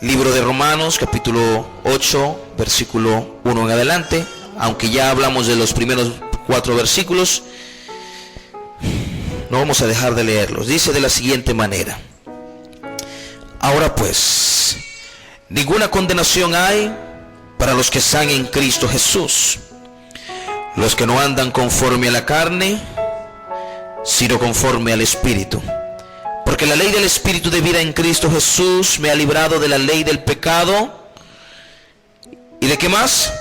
Libro de Romanos, capítulo 8, versículo 1 en adelante. Aunque ya hablamos de los primeros 4 versículos, no vamos a dejar de leerlos. Dice de la siguiente manera: ahora pues, ninguna condenación hay para los que están en Cristo Jesús, los que no andan conforme a la carne, sino conforme al Espíritu. Porque la ley del Espíritu de vida en Cristo Jesús me ha librado de la ley del pecado. ¿Y de qué más?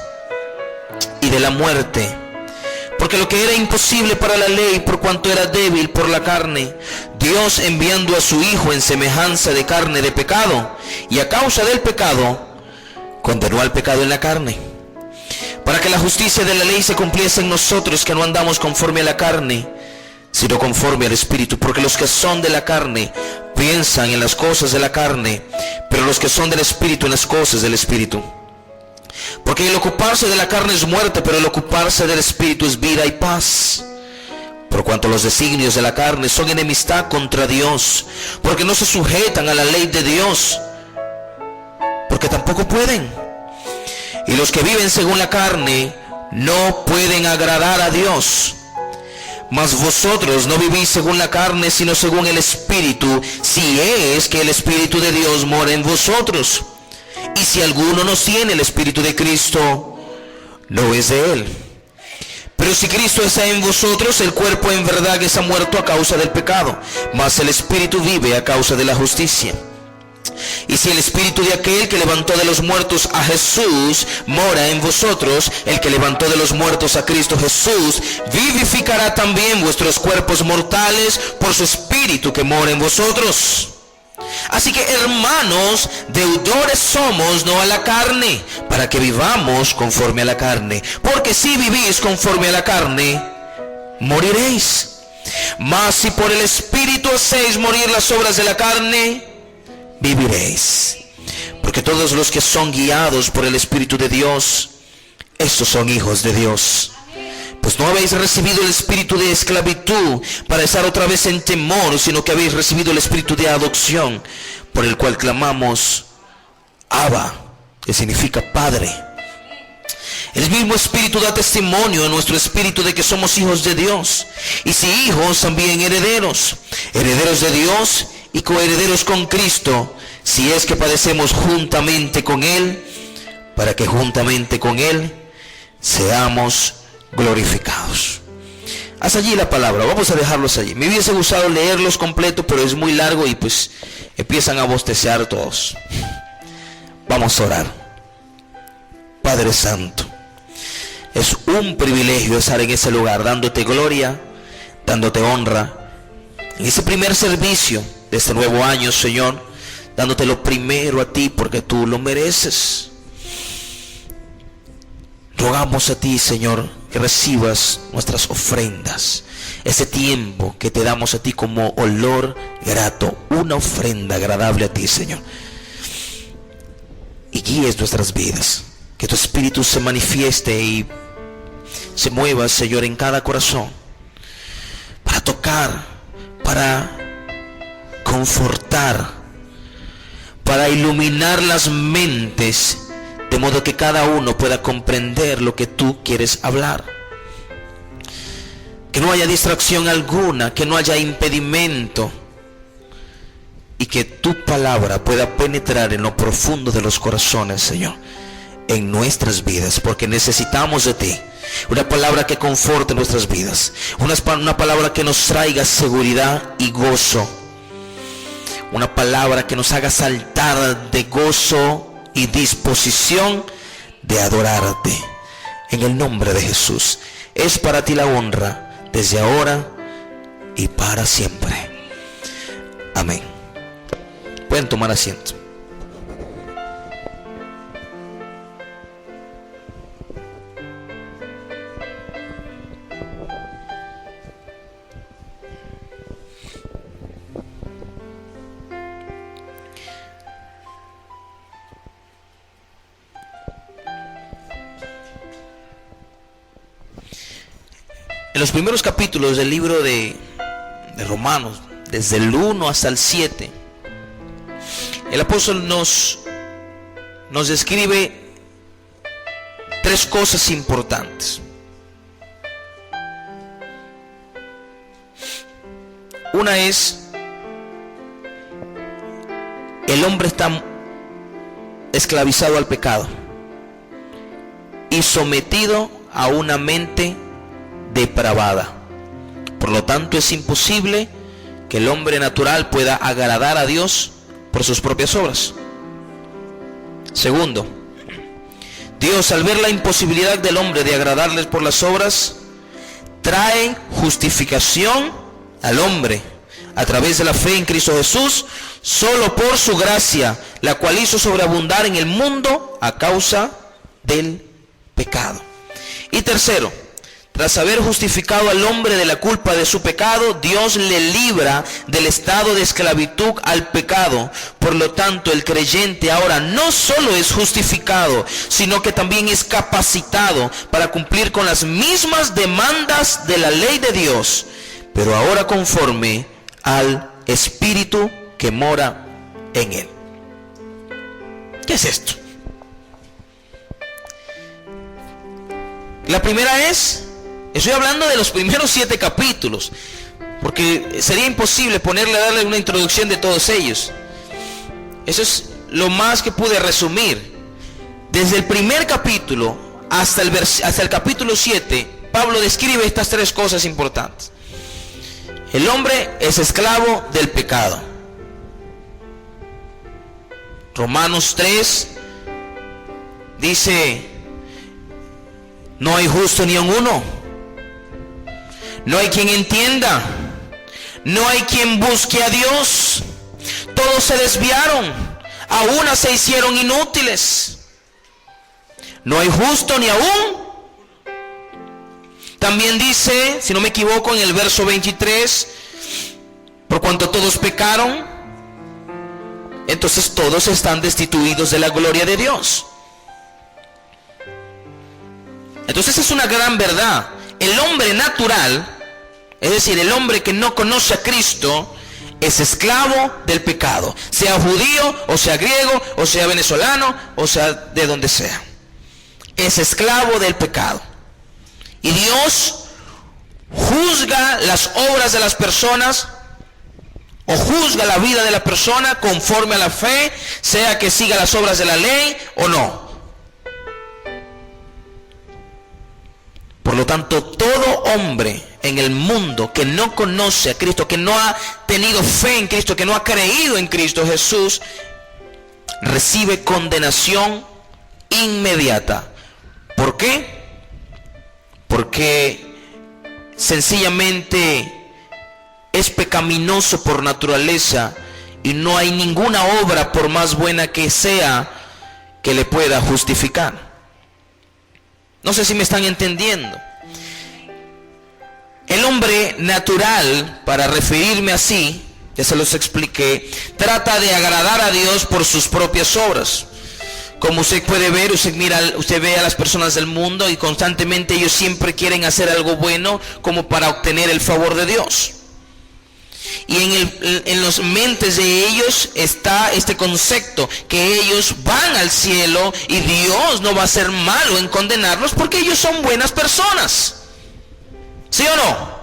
Y de la muerte. Porque lo que era imposible para la ley, por cuanto era débil por la carne, Dios, enviando a su Hijo en semejanza de carne de pecado, y a causa del pecado, condenó al pecado en la carne, para que la justicia de la ley se cumpliese en nosotros, que no andamos conforme a la carne, sino conforme al Espíritu. Porque los que son de la carne piensan en las cosas de la carne, pero los que son del Espíritu en las cosas del Espíritu. Porque el ocuparse de la carne es muerte, pero el ocuparse del Espíritu es vida y paz. Por cuanto los designios de la carne son enemistad contra Dios, porque no se sujetan a la ley de Dios, porque tampoco pueden. Y los que viven según la carne no pueden agradar a Dios. Mas vosotros no vivís según la carne, sino según el Espíritu, si es que el Espíritu de Dios mora en vosotros. Y si alguno no tiene el Espíritu de Cristo, no es de él. Pero si Cristo está en vosotros, el cuerpo en verdad está muerto a causa del pecado, mas el Espíritu vive a causa de la justicia. Y si el Espíritu de aquel que levantó de los muertos a Jesús mora en vosotros, el que levantó de los muertos a Cristo Jesús vivificará también vuestros cuerpos mortales por su Espíritu que mora en vosotros. Así que, hermanos, deudores somos, no a la carne, para que vivamos conforme a la carne. Porque si vivís conforme a la carne, moriréis. Mas si por el Espíritu hacéis morir las obras de la carne, viviréis. Porque todos los que son guiados por el Espíritu de Dios, estos son hijos de Dios. Pues no habéis recibido el espíritu de esclavitud para estar otra vez en temor, sino que habéis recibido el espíritu de adopción, por el cual clamamos Abba, que significa Padre. El mismo Espíritu da testimonio a nuestro espíritu de que somos hijos de Dios. Y si hijos, también herederos, herederos de Dios y coherederos con Cristo, si es que padecemos juntamente con Él, para que juntamente con Él seamos glorificados. Hasta allí la palabra, vamos a dejarlos allí. Me hubiese gustado leerlos completo, pero es muy largo y pues empiezan a bostezar todos. Vamos a orar. Padre Santo, es un privilegio estar en ese lugar, dándote gloria, dándote honra, en ese primer servicio de este nuevo año, Señor, dándote lo primero a ti, porque tú lo mereces. Rogamos a ti, Señor, que recibas nuestras ofrendas, ese tiempo que te damos a ti como olor grato, una ofrenda agradable a ti, Señor. Y guíes nuestras vidas, que tu Espíritu se manifieste y se mueva, Señor, en cada corazón, para tocar, para confortar, para iluminar las mentes, de modo que cada uno pueda comprender lo que tú quieres hablar. Que no haya distracción alguna, que no haya impedimento, y que tu palabra pueda penetrar en lo profundo de los corazones, Señor, en nuestras vidas, porque necesitamos de ti. Una palabra que conforte nuestras vidas, una palabra que nos traiga seguridad y gozo, una palabra que nos haga saltar de gozo y disposición de adorarte. En el nombre de Jesús, es para ti la honra, desde ahora y para siempre. Amén. Pueden tomar asiento. En los primeros capítulos del libro de Romanos, desde el 1 hasta el 7, el apóstol nos nos describe tres cosas importantes. Una es, el hombre está esclavizado al pecado y sometido a una mente depravada. Por lo tanto, es imposible que el hombre natural pueda agradar a Dios por sus propias obras. Segundo, Dios, al ver la imposibilidad del hombre de agradarles por las obras, trae justificación al hombre a través de la fe en Cristo Jesús, solo por su gracia, la cual hizo sobreabundar en el mundo a causa del pecado. Y tercero, tras haber justificado al hombre de la culpa de su pecado, Dios le libra del estado de esclavitud al pecado. Por lo tanto, el creyente ahora no solo es justificado, sino que también es capacitado para cumplir con las mismas demandas de la ley de Dios, pero ahora conforme al Espíritu que mora en él. ¿Qué es esto? La primera es, estoy hablando de los primeros 7 capítulos, porque sería imposible darle una introducción de todos ellos. Eso es lo más que pude resumir. Desde el primer capítulo hasta el capítulo 7, Pablo describe estas tres cosas importantes. El hombre es esclavo del pecado. Romanos 3 dice: no hay justo ni aun uno, no hay quien entienda, no hay quien busque a Dios. Todos se desviaron, a una se hicieron inútiles. No hay justo ni aún. También dice, si no me equivoco, en el verso 23, por cuanto todos pecaron, entonces todos están destituidos de la gloria de Dios. Entonces es una gran verdad. El hombre natural, es decir, el hombre que no conoce a Cristo, es esclavo del pecado, sea judío, o sea griego, o sea venezolano, o sea de donde sea. Es esclavo del pecado. Y Dios juzga las obras de las personas, o juzga la vida de la persona conforme a la fe, sea que siga las obras de la ley o no. Por lo tanto, todo hombre en el mundo que no conoce a Cristo, que no ha tenido fe en Cristo, que no ha creído en Cristo Jesús, recibe condenación inmediata. ¿Por qué? Porque sencillamente es pecaminoso por naturaleza y no hay ninguna obra, por más buena que sea, que le pueda justificar. No sé si me están entendiendo. El hombre natural, para referirme así, ya se los expliqué, trata de agradar a Dios por sus propias obras. Como usted puede ver, usted ve a las personas del mundo y constantemente ellos siempre quieren hacer algo bueno como para obtener el favor de Dios. Y en las mentes de ellos está este concepto, que ellos van al cielo y Dios no va a ser malo en condenarlos porque ellos son buenas personas. ¿Sí o no?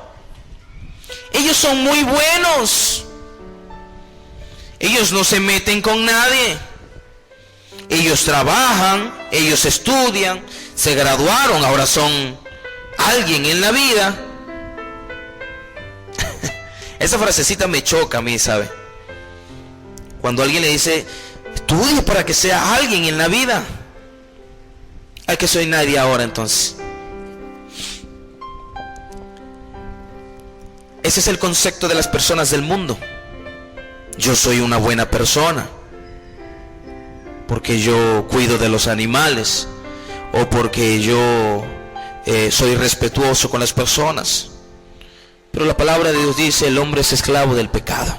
Ellos son muy buenos. Ellos no se meten con nadie. Ellos trabajan, ellos estudian, se graduaron, ahora son alguien en la vida. Esa frasecita me choca a mí, ¿sabe? Cuando alguien le dice, estudie para que sea alguien en la vida. Ay, que soy nadie ahora entonces. Ese es el concepto de las personas del mundo. Yo soy una buena persona porque yo cuido de los animales, o porque yo soy respetuoso con las personas. Pero la palabra de Dios dice, el hombre es esclavo del pecado.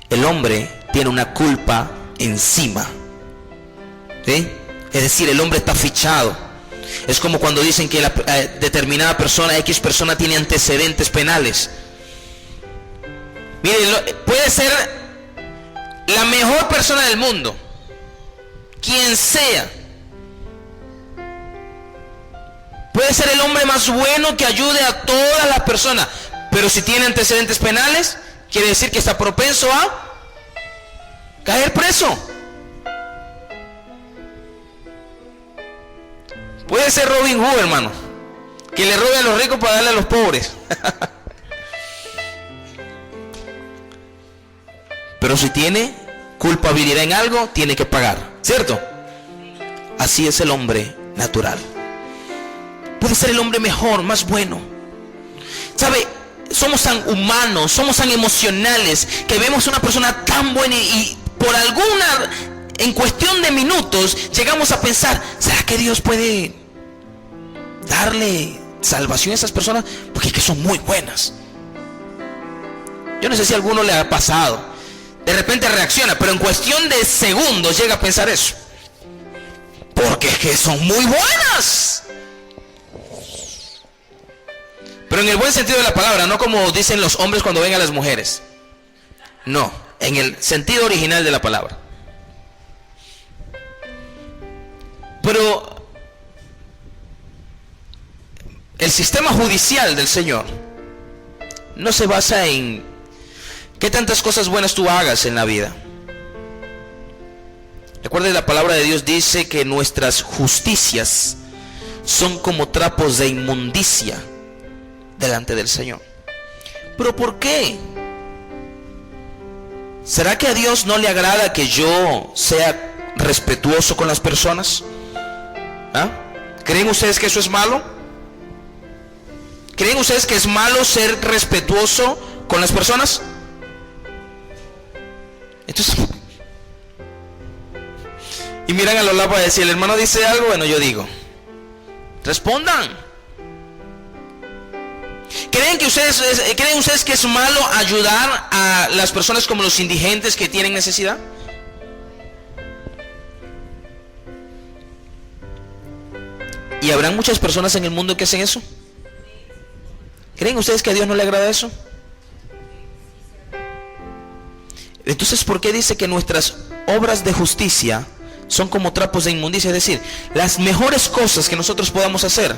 El hombre tiene una culpa encima, ¿sí? Es decir, el hombre está fichado. Es como cuando dicen que determinada persona, X persona, tiene antecedentes penales. Mire, puede ser la mejor persona del mundo, quien sea. Puede ser el hombre más bueno que ayude a todas las personas, pero si tiene antecedentes penales, quiere decir que está propenso a caer preso. Puede ser Robin Hood, hermano, que le robe a los ricos para darle a los pobres. Pero si tiene culpabilidad en algo, tiene que pagar, ¿cierto? Así es el hombre natural. Puede ser el hombre mejor, más bueno. ¿Sabe? Somos tan humanos, somos tan emocionales, que vemos a una persona tan buena y por alguna, en cuestión de minutos, llegamos a pensar, ¿será que Dios puede darle salvación a esas personas? Porque es que son muy buenas. Yo no sé si a alguno le ha pasado. De repente reacciona, pero en cuestión de segundos llega a pensar eso. Porque es que son muy buenas. Pero en el buen sentido de la palabra, no como dicen los hombres cuando ven a las mujeres. No, en el sentido original de la palabra. Pero el sistema judicial del Señor no se basa en qué tantas cosas buenas tú hagas en la vida. Recuerde, la palabra de Dios dice que nuestras justicias son como trapos de inmundicia delante del Señor. ¿Pero por qué? ¿Será que a Dios no le agrada que yo sea respetuoso con las personas? ¿Ah? ¿Creen ustedes que eso es malo? ¿Creen ustedes que es malo ser respetuoso con las personas? Entonces, y miran a los lados para decir, el hermano dice algo, bueno, yo digo. Respondan. ¿Creen ustedes que es malo ayudar a las personas como los indigentes que tienen necesidad? ¿Y habrán muchas personas en el mundo que hacen eso? ¿Creen ustedes que a Dios no le agrada eso? Entonces, ¿por qué dice que nuestras obras de justicia son como trapos de inmundicia? Es decir, las mejores cosas que nosotros podamos hacer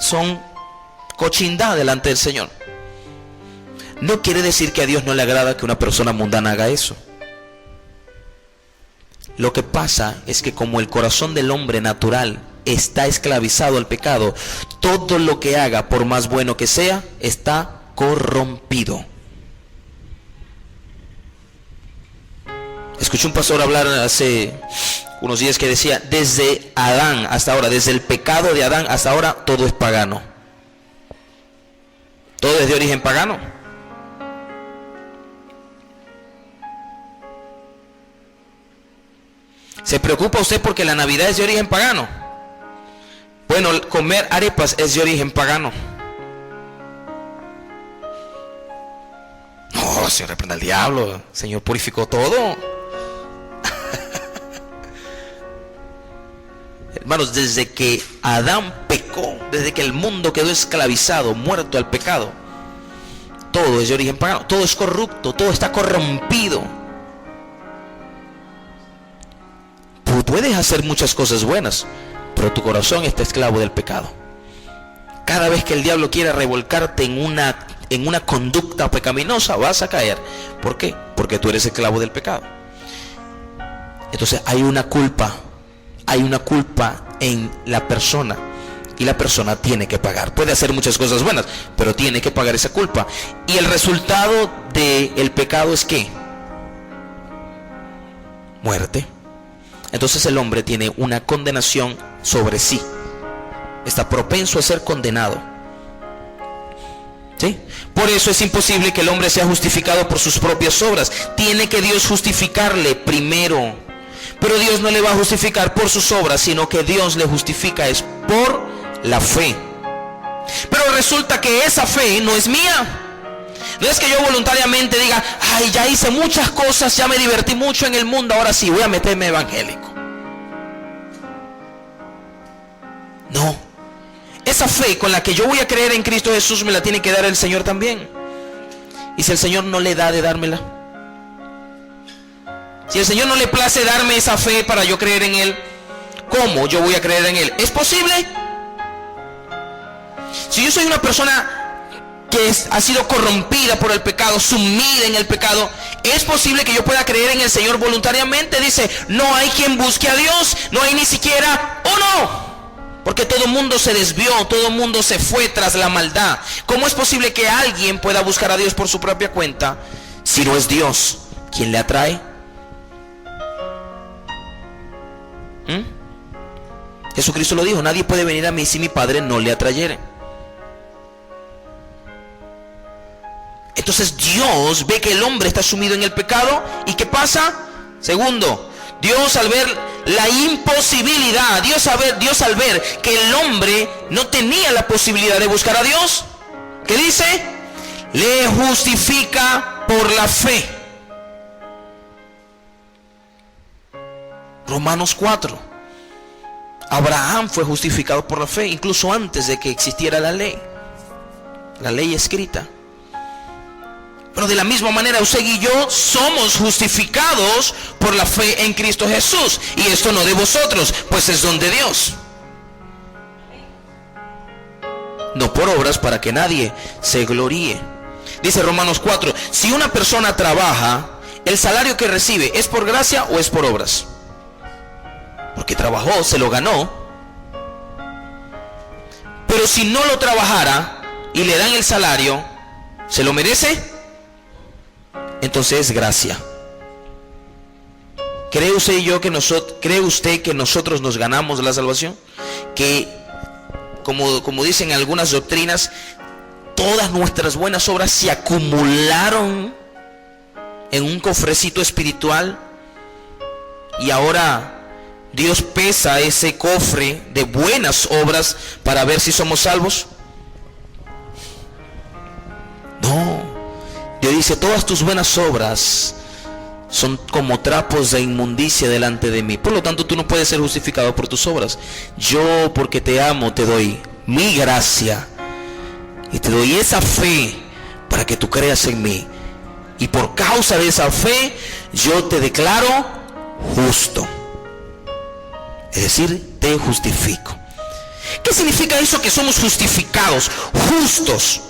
son cochindad delante del Señor. No quiere decir que a Dios no le agrada que una persona mundana haga eso. Lo que pasa es que como el corazón del hombre natural está esclavizado al pecado, todo lo que haga, por más bueno que sea, está corrompido. Escuché un pastor hablar hace unos días que decía, desde Adán hasta ahora, desde el pecado de Adán hasta ahora, todo es pagano. Todo es de origen pagano. ¿Se preocupa usted porque la Navidad es de origen pagano? Bueno, comer arepas es de origen pagano. No, Señor, reprenda al diablo. El Señor purificó todo. Hermanos, desde que Adán pecó, desde que el mundo quedó esclavizado, muerto al pecado, todo es de origen pagano, todo es corrupto, todo está corrompido. Puedes hacer muchas cosas buenas, pero tu corazón está esclavo del pecado. Cada vez que el diablo quiera revolcarte en una conducta pecaminosa, vas a caer. ¿Por qué? Porque tú eres esclavo del pecado. Entonces hay una culpa en la persona, y la persona tiene que pagar. Puede hacer muchas cosas buenas, pero tiene que pagar esa culpa. Y el resultado del pecado es ¿qué? Muerte. Entonces el hombre tiene una condenación sobre sí. Está propenso a ser condenado. ¿Sí? Por eso es imposible que el hombre sea justificado por sus propias obras. Tiene que Dios justificarle primero. Pero Dios no le va a justificar por sus obras, sino que Dios le justifica es por la fe. Pero resulta que esa fe no es mía. No es que yo voluntariamente diga, ay, ya hice muchas cosas, ya me divertí mucho en el mundo, ahora sí voy a meterme evangélico. No. Esa fe con la que yo voy a creer en Cristo Jesús me la tiene que dar el Señor también. Y si el Señor no le da de dármela, Si el Señor no le place darme esa fe para yo creer en Él, ¿cómo yo voy a creer en Él? ¿Es posible? Si yo soy una persona que ha sido corrompida por el pecado, sumida en el pecado, ¿es posible que yo pueda creer en el Señor voluntariamente? Dice, no hay quien busque a Dios, no hay ni siquiera uno. Porque todo el mundo se desvió, todo el mundo se fue tras la maldad. ¿Cómo es posible que alguien pueda buscar a Dios por su propia cuenta si no es Dios quien le atrae? Jesucristo lo dijo, nadie puede venir a mí si mi Padre no le atrayere. Entonces Dios ve que el hombre está sumido en el pecado. ¿Y qué pasa? Segundo, Dios al ver la imposibilidad, Dios al ver que el hombre no tenía la posibilidad de buscar a Dios, ¿qué dice? Le justifica por la fe. Romanos 4. Abraham fue justificado por la fe, incluso antes de que existiera la ley escrita. Pero de la misma manera usted y yo somos justificados por la fe en Cristo Jesús. Y esto no de vosotros, pues es don de Dios. No por obras para que nadie se gloríe. Dice Romanos 4, si una persona trabaja, ¿el salario que recibe es por gracia o es por obras? Porque trabajó, se lo ganó. Pero si no lo trabajara y le dan el salario, ¿se lo merece? Entonces es gracia. ¿Cree usted que nosotros nos ganamos la salvación? Que como dicen algunas doctrinas, todas nuestras buenas obras se acumularon en un cofrecito espiritual y ahora Dios pesa ese cofre de buenas obras para ver si somos salvos. No. Dios dice, todas tus buenas obras son como trapos de inmundicia delante de mí. Por lo tanto, tú no puedes ser justificado por tus obras. Yo, porque te amo, te doy mi gracia y te doy esa fe para que tú creas en mí. Y por causa de esa fe, yo te declaro justo. Es decir, te justifico. ¿Qué significa eso que somos justificados, justos?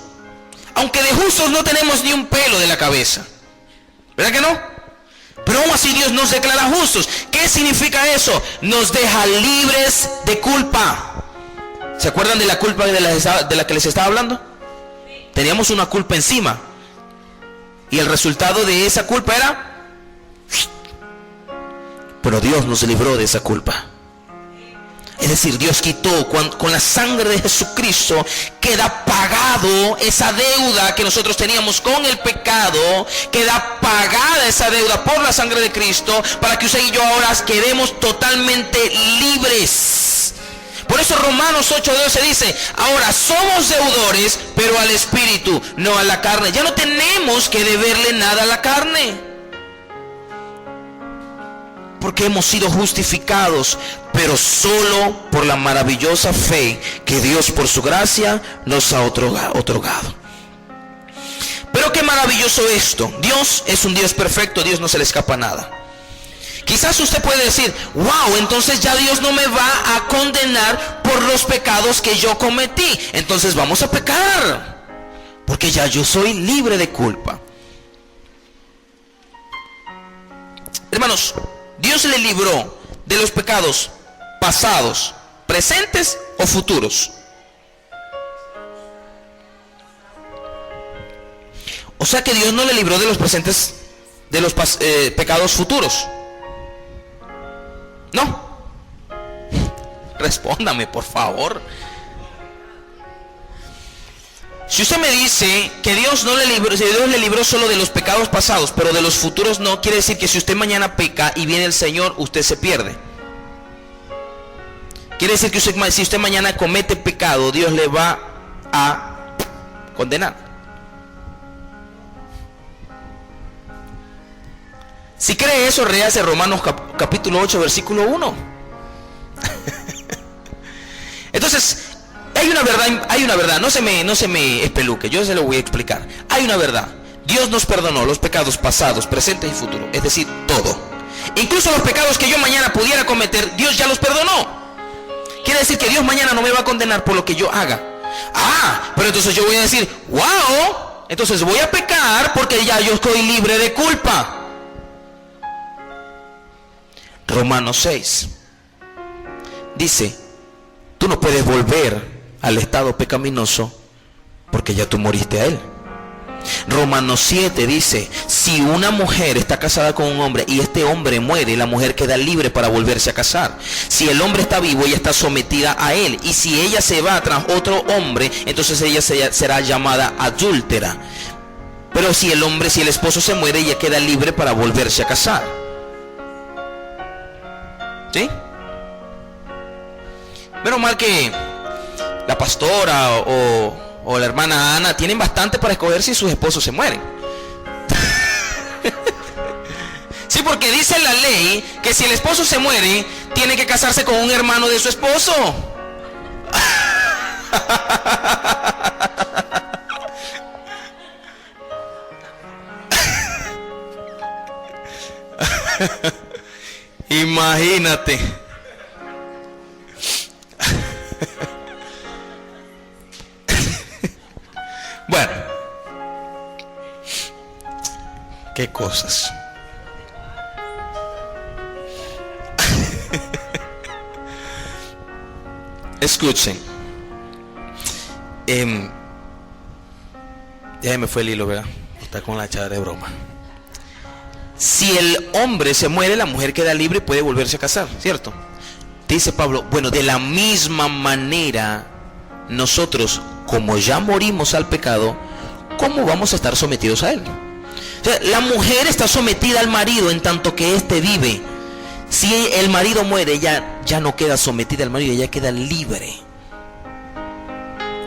Aunque de justos no tenemos ni un pelo de la cabeza, ¿verdad que no? Pero aún así Dios nos declara justos. ¿Qué significa eso? Nos deja libres de culpa. ¿Se acuerdan de la culpa de la que les estaba hablando? Teníamos una culpa encima. Y el resultado de esa culpa era... Pero Dios nos libró de esa culpa. Es decir, Dios quitó, con la sangre de Jesucristo queda pagado esa deuda que nosotros teníamos con el pecado. Queda pagada esa deuda por la sangre de Cristo, para que usted y yo ahora quedemos totalmente libres. Por eso Romanos 8:12 dice, ahora somos deudores, pero al Espíritu, no a la carne. Ya no tenemos que deberle nada a la carne, porque hemos sido justificados, pero solo por la maravillosa fe que Dios por su gracia nos ha otorgado. Pero qué maravilloso esto. Dios es un Dios perfecto, a Dios no se le escapa nada. Quizás usted puede decir, wow, entonces ya Dios no me va a condenar por los pecados que yo cometí. Entonces vamos a pecar, porque ya yo soy libre de culpa. Hermanos, Dios le libró de los pecados pasados, presentes o futuros. O sea que Dios no le libró de los presentes, de los pecados futuros. No. Respóndame, por favor. Si usted me dice que Dios no le libró, si Dios le libró solo de los pecados pasados, pero de los futuros no, quiere decir que si usted mañana peca y viene el Señor, usted se pierde. Quiere decir que si usted mañana comete pecado, Dios le va a condenar. Si cree eso, léase Romanos capítulo 8, versículo 1. Entonces, hay una verdad, no se me espeluque, yo se lo voy a explicar. Hay una verdad. Dios nos perdonó los pecados pasados, presentes y futuros, es decir, todo. Incluso los pecados que yo mañana pudiera cometer, Dios ya los perdonó. Quiere decir que Dios mañana no me va a condenar por lo que yo haga. Pero entonces yo voy a decir, wow, entonces voy a pecar porque ya yo estoy libre de culpa. Romanos 6 dice, tú no puedes volver al estado pecaminoso porque ya tú moriste a él. Romanos 7 dice, si una mujer está casada con un hombre y este hombre muere, la mujer queda libre para volverse a casar. Si el hombre está vivo, ella está sometida a él, y si ella se va tras otro hombre, entonces ella será llamada adúltera. Pero si el esposo se muere, ella queda libre para volverse a casar. ¿Sí? Menos mal que la pastora o la hermana Ana tienen bastante para escoger si sus esposos se mueren. Sí, porque dice la ley que si el esposo se muere, tiene que casarse con un hermano de su esposo. Imagínate. Bueno, qué cosas. Escuchen. Ya me fue el hilo, ¿verdad? Está con la echada de broma. Si el hombre se muere, la mujer queda libre y puede volverse a casar, ¿cierto? Dice Pablo, bueno, de la misma manera, nosotros, como ya morimos al pecado, ¿cómo vamos a estar sometidos a él? O sea, la mujer está sometida al marido en tanto que éste vive. Si el marido muere, ya no queda sometida al marido, ella queda libre.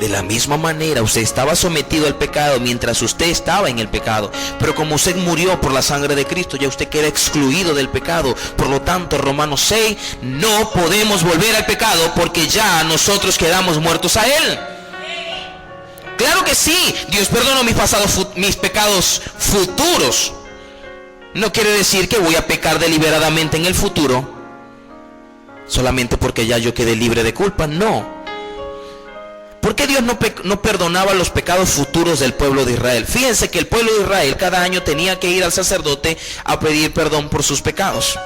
De la misma manera, usted estaba sometido al pecado mientras usted estaba en el pecado, pero como usted murió por la sangre de Cristo, ya usted queda excluido del pecado. Por lo tanto, Romanos 6, no podemos volver al pecado porque ya nosotros quedamos muertos a él. Claro que sí, Dios perdonó mis pecados futuros. No quiere decir que voy a pecar deliberadamente en el futuro solamente porque ya yo quedé libre de culpa. No. ¿Por qué Dios no perdonaba los pecados futuros del pueblo de Israel? Fíjense que el pueblo de Israel cada año tenía que ir al sacerdote a pedir perdón por sus pecados.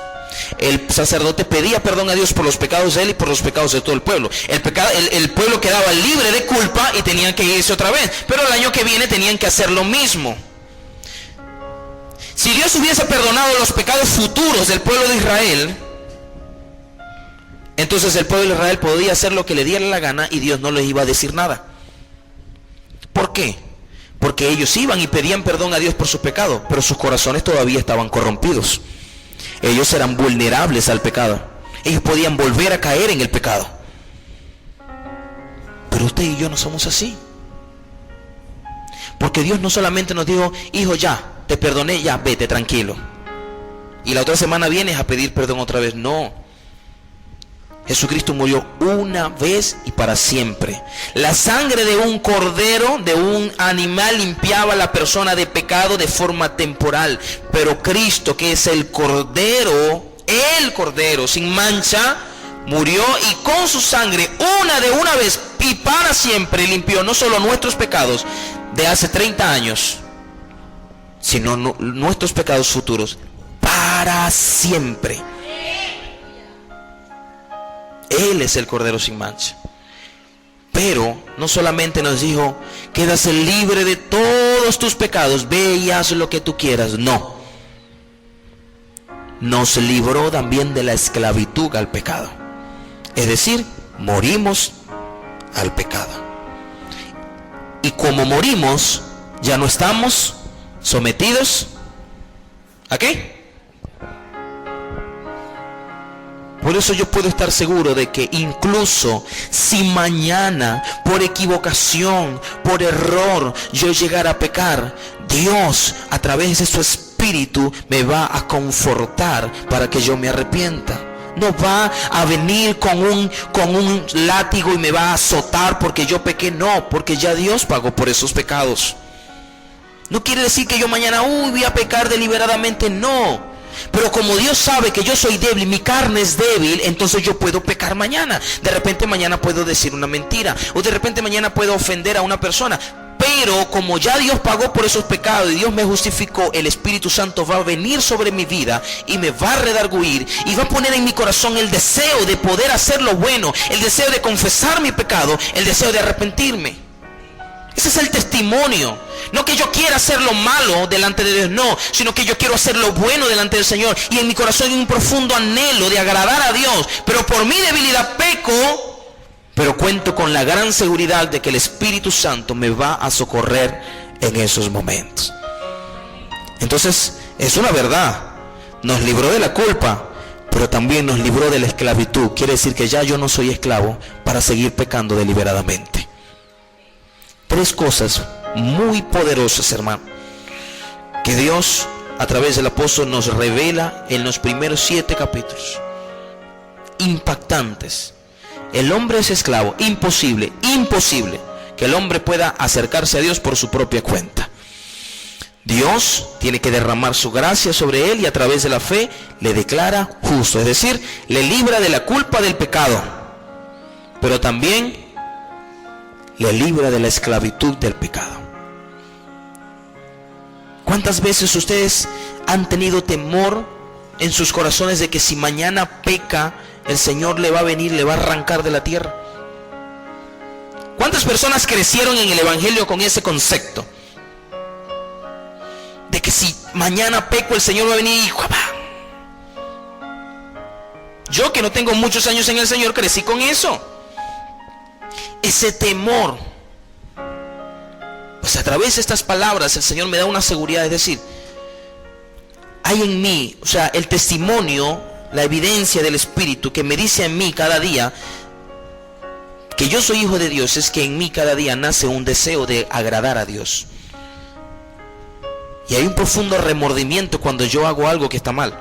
El sacerdote pedía perdón a Dios por los pecados de él y por los pecados de todo el pueblo. El pueblo quedaba libre de culpa y tenían que irse otra vez. Pero el año que viene tenían que hacer lo mismo. Si Dios hubiese perdonado los pecados futuros del pueblo de Israel, entonces el pueblo de Israel podía hacer lo que le diera la gana y Dios no les iba a decir nada. ¿Por qué? Porque ellos iban y pedían perdón a Dios por sus pecados, pero sus corazones todavía estaban corrompidos. Ellos eran vulnerables al pecado. Ellos podían volver a caer en el pecado. Pero usted y yo no somos así. Porque Dios no solamente nos dijo, hijo, ya, te perdoné, ya, vete tranquilo. Y la otra semana vienes a pedir perdón otra vez. No. Jesucristo murió una vez y para siempre. La sangre de un cordero, de un animal, limpiaba a la persona de pecado de forma temporal. Pero Cristo, que es el cordero sin mancha, murió y con su sangre una vez y para siempre limpió no solo nuestros pecados de hace 30 años, sino nuestros pecados futuros para siempre. Él es el Cordero sin mancha. Pero no solamente nos dijo, quédase libre de todos tus pecados, ve y haz lo que tú quieras. No. Nos libró también de la esclavitud al pecado. Es decir, morimos al pecado. Y como morimos, ya no estamos sometidos ¿a qué? Por eso yo puedo estar seguro de que incluso si mañana, por equivocación, por error, yo llegara a pecar, Dios a través de su Espíritu me va a confortar para que yo me arrepienta. No va a venir con un látigo y me va a azotar porque yo pequé. No, porque ya Dios pagó por esos pecados. No quiere decir que yo mañana voy a pecar deliberadamente. No. Pero como Dios sabe que yo soy débil, mi carne es débil, entonces yo puedo pecar mañana. De repente mañana puedo decir una mentira, o de repente mañana puedo ofender a una persona. Pero como ya Dios pagó por esos pecados y Dios me justificó, el Espíritu Santo va a venir sobre mi vida y me va a redarguir y va a poner en mi corazón el deseo de poder hacer lo bueno, el deseo de confesar mi pecado, el deseo de arrepentirme. Ese es el testimonio. No que yo quiera hacer lo malo delante de Dios, no, sino que yo quiero hacer lo bueno delante del Señor. Y en mi corazón hay un profundo anhelo de agradar a Dios. Pero por mi debilidad peco, pero cuento con la gran seguridad de que el Espíritu Santo me va a socorrer en esos momentos. Entonces, es una verdad. Nos libró de la culpa, pero también nos libró de la esclavitud. Quiere decir que ya yo no soy esclavo para seguir pecando deliberadamente. Tres cosas muy poderosas, hermano, que Dios a través del apóstol nos revela en los primeros 7 capítulos. Impactantes. El hombre es esclavo. Imposible que el hombre pueda acercarse a Dios por su propia cuenta. Dios tiene que derramar su gracia sobre él y a través de la fe le declara justo, es decir, le libra de la culpa del pecado, pero también le libra de la esclavitud del pecado. ¿Cuántas veces ustedes han tenido temor en sus corazones de que si mañana peca, el Señor le va a venir, le va a arrancar de la tierra? ¿Cuántas personas crecieron en el Evangelio con ese concepto? De que si mañana peco, el Señor va a venir y ¡guapa! Yo que no tengo muchos años en el Señor, crecí con eso. Ese temor. Pues a través de estas palabras el Señor me da una seguridad, es decir, hay en mí, o sea, el testimonio, la evidencia del Espíritu que me dice en mí cada día que yo soy hijo de Dios, es que en mí cada día nace un deseo de agradar a Dios. Y hay un profundo remordimiento cuando yo hago algo que está mal.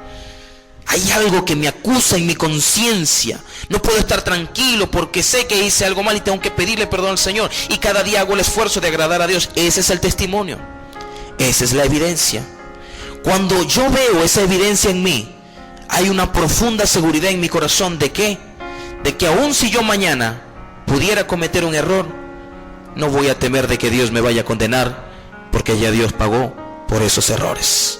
Hay algo que me acusa en mi conciencia. No puedo estar tranquilo porque sé que hice algo mal y tengo que pedirle perdón al Señor. Y cada día hago el esfuerzo de agradar a Dios. Ese es el testimonio. Esa es la evidencia. Cuando yo veo esa evidencia en mí, hay una profunda seguridad en mi corazón de que aun si yo mañana pudiera cometer un error, no voy a temer de que Dios me vaya a condenar, porque ya Dios pagó por esos errores.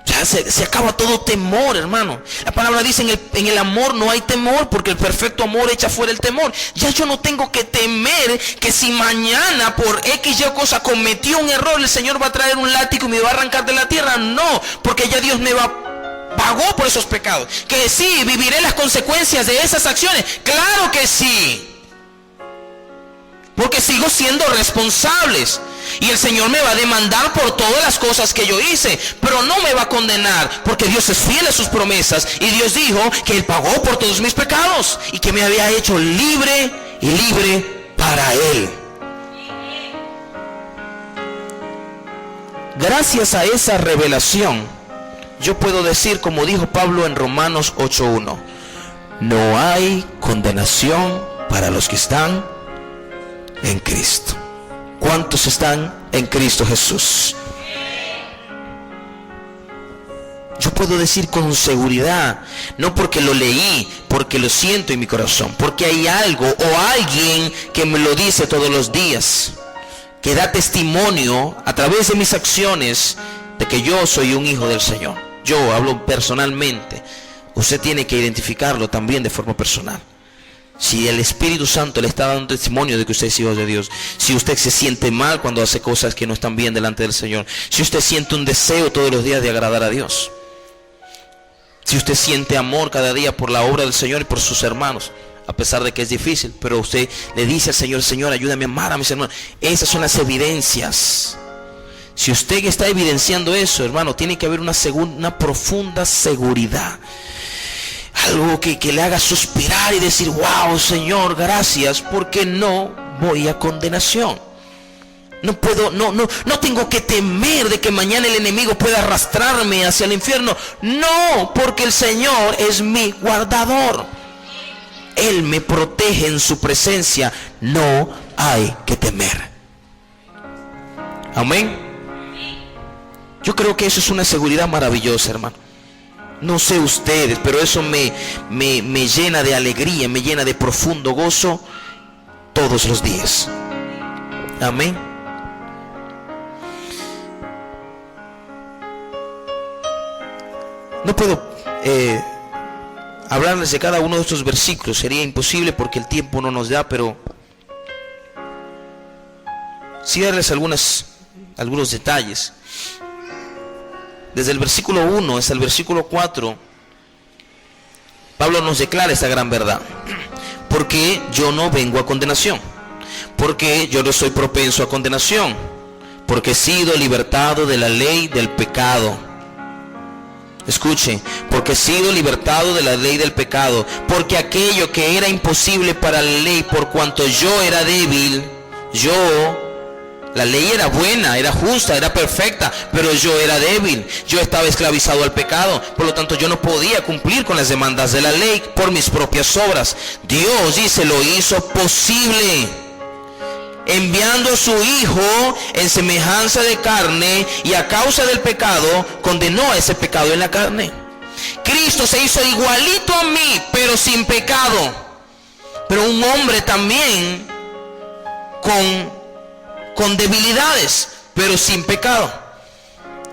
Ya se acaba todo temor, hermano. La palabra dice en el amor no hay temor, porque el perfecto amor echa fuera el temor. Ya yo no tengo que temer que si mañana por X y cosa cometió un error, el Señor va a traer un látigo y me va a arrancar de la tierra. No, porque ya Dios me pagó por esos pecados. Que sí, viviré las consecuencias de esas acciones. Claro que sí, porque sigo siendo responsables. Y el Señor me va a demandar por todas las cosas que yo hice, pero no me va a condenar, porque Dios es fiel a sus promesas. Y Dios dijo que Él pagó por todos mis pecados y que me había hecho libre y libre para Él. Gracias a esa revelación, yo puedo decir, como dijo Pablo en Romanos 8:1, no hay condenación para los que están en Cristo. ¿Cuántos están en Cristo Jesús? Yo puedo decir con seguridad, no porque lo leí, porque lo siento en mi corazón, porque hay algo o alguien que me lo dice todos los días, que da testimonio a través de mis acciones de que yo soy un hijo del Señor. Yo hablo personalmente. Usted tiene que identificarlo también de forma personal. Si el Espíritu Santo le está dando testimonio de que usted es hijo de Dios, si usted se siente mal cuando hace cosas que no están bien delante del Señor, si usted siente un deseo todos los días de agradar a Dios, si usted siente amor cada día por la obra del Señor y por sus hermanos, a pesar de que es difícil, pero usted le dice al Señor, Señor, ayúdame a amar a mis hermanos. Esas son las evidencias. Si usted está evidenciando eso, hermano, tiene que haber una profunda seguridad. Algo que le haga suspirar y decir, wow, Señor, gracias, porque no voy a condenación. No tengo que temer de que mañana el enemigo pueda arrastrarme hacia el infierno. No, porque el Señor es mi guardador. Él me protege en su presencia. No hay que temer. Amén. Yo creo que eso es una seguridad maravillosa, hermano. No sé ustedes, pero eso me llena de alegría, me llena de profundo gozo todos los días. Amén. No puedo hablarles de cada uno de estos versículos, sería imposible porque el tiempo no nos da, pero sí darles algunos detalles. Desde el versículo 1 hasta el versículo 4, Pablo nos declara esta gran verdad. Porque yo no vengo a condenación, porque yo no soy propenso a condenación, porque he sido libertado de la ley del pecado. Escuche, porque he sido libertado de la ley del pecado, porque aquello que era imposible para la ley, por cuanto yo era débil, la ley era buena, era justa, era perfecta, pero yo era débil, yo estaba esclavizado al pecado, por lo tanto yo no podía cumplir con las demandas de la ley por mis propias obras. Dios, dice, lo hizo posible, enviando a su Hijo en semejanza de carne, y a causa del pecado condenó a ese pecado en la carne. Cristo se hizo igualito a mí, pero sin pecado, pero un hombre también con debilidades, pero sin pecado.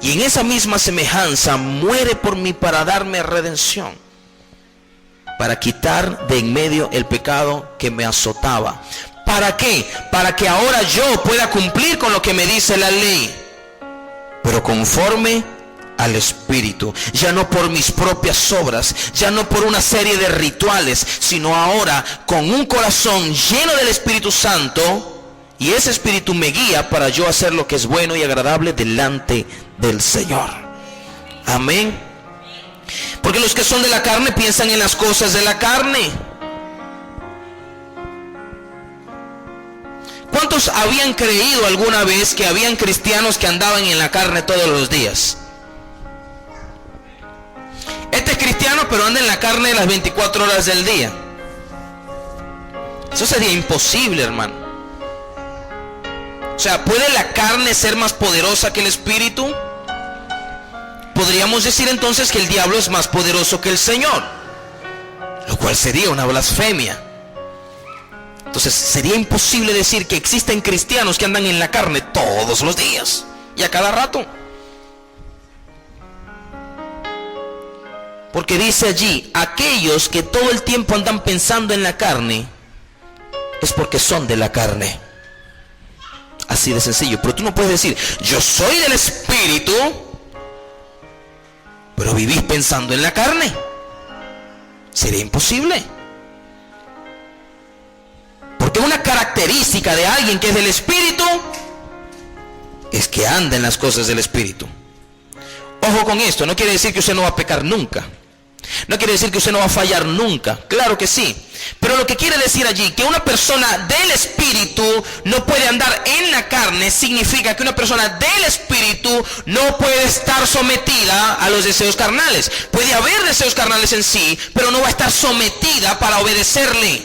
Y en esa misma semejanza muere por mí para darme redención, para quitar de en medio el pecado que me azotaba. ¿Para qué? Para que ahora yo pueda cumplir con lo que me dice la ley, pero conforme al Espíritu, ya no por mis propias obras, ya no por una serie de rituales, sino ahora con un corazón lleno del Espíritu Santo. Y ese Espíritu me guía para yo hacer lo que es bueno y agradable delante del Señor. Amén. Porque los que son de la carne piensan en las cosas de la carne. ¿Cuántos habían creído alguna vez que habían cristianos que andaban en la carne todos los días? Este es cristiano, pero anda en la carne las 24 horas del día. Eso sería imposible, hermano. O sea, ¿puede la carne ser más poderosa que el Espíritu? Podríamos decir entonces que el diablo es más poderoso que el Señor, lo cual sería una blasfemia. Entonces sería imposible decir que existen cristianos que andan en la carne todos los días y a cada rato. Porque dice allí, aquellos que todo el tiempo andan pensando en la carne, es porque son de la carne. Así de sencillo. Pero tú no puedes decir, yo soy del Espíritu, pero vivís pensando en la carne. Sería imposible. Porque una característica de alguien que es del Espíritu es que anda en las cosas del Espíritu. Ojo con esto, no quiere decir que usted no va a pecar nunca. No quiere decir que usted no va a fallar nunca. Claro que sí. Pero lo que quiere decir allí, que una persona del Espíritu no puede andar en la carne, significa que una persona del Espíritu no puede estar sometida a los deseos carnales. Puede haber deseos carnales en sí, pero no va a estar sometida para obedecerle.